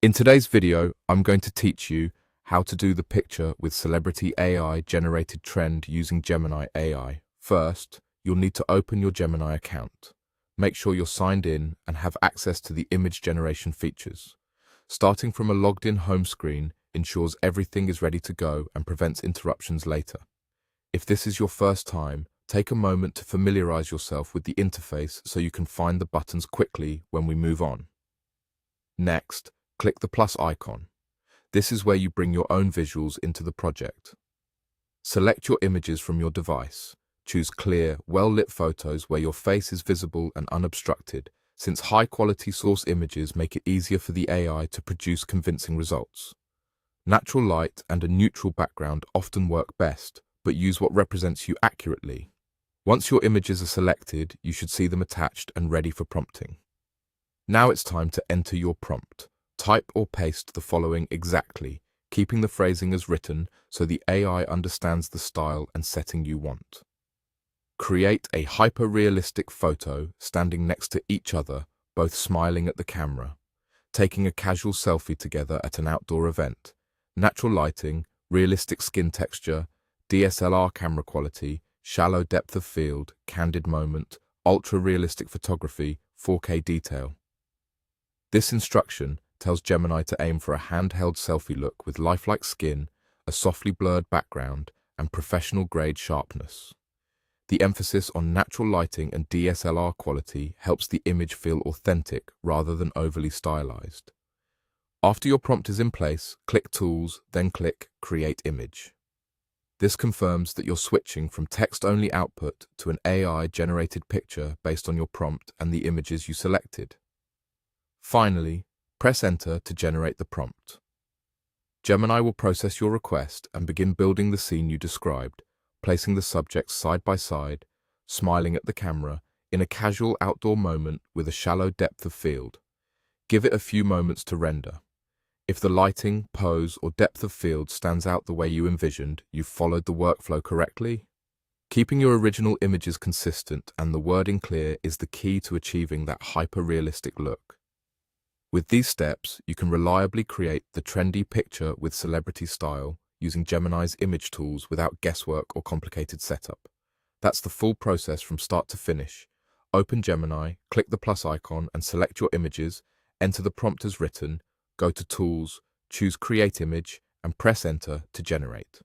In today's video, I'm going to teach you how to do the picture with celebrity AI generated trend using Gemini AI. First, you'll need to open your Gemini account. Make sure you're signed in and have access to the image generation features. Starting from a logged in home screen ensures everything is ready to go and prevents interruptions later. If this is your first time, take a moment to familiarize yourself with the interface so you can find the buttons quickly when we move on. Next, click the plus icon. This is where you bring your own visuals into the project. Select your images from your device. Choose clear, well-lit photos where your face is visible and unobstructed, since high-quality source images make it easier for the AI to produce convincing results. Natural light and a neutral background often work best, but use what represents you accurately. Once your images are selected, you should see them attached and ready for prompting. Now it's time to enter your prompt. Type or paste the following exactly, keeping the phrasing as written so the AI understands the style and setting you want. Create a hyper-realistic photo standing next to each other, both smiling at the camera. Taking a casual selfie together at an outdoor event. Natural lighting, realistic skin texture, DSLR camera quality, shallow depth of field, candid moment, ultra-realistic photography, 4K detail. This instruction tells Gemini to aim for a handheld selfie look with lifelike skin, a softly blurred background, and professional-grade sharpness. The emphasis on natural lighting and DSLR quality helps the image feel authentic rather than overly stylized. After your prompt is in place, click Tools, then click Create Image. This confirms that you're switching from text-only output to an AI-generated picture based on your prompt and the images you selected. Finally, press Enter to generate the prompt. Gemini will process your request and begin building the scene you described, placing the subjects side by side, smiling at the camera, in a casual outdoor moment with a shallow depth of field. Give it a few moments to render. If the lighting, pose, or depth of field stands out the way you envisioned, you've followed the workflow correctly. Keeping your original images consistent and the wording clear is the key to achieving that hyper-realistic look. With these steps, you can reliably create the trendy picture with celebrity style using Gemini's image tools without guesswork or complicated setup. That's the full process from start to finish. Open Gemini, click the plus icon and select your images, enter the prompt as written, go to Tools, choose Create Image, and press Enter to generate.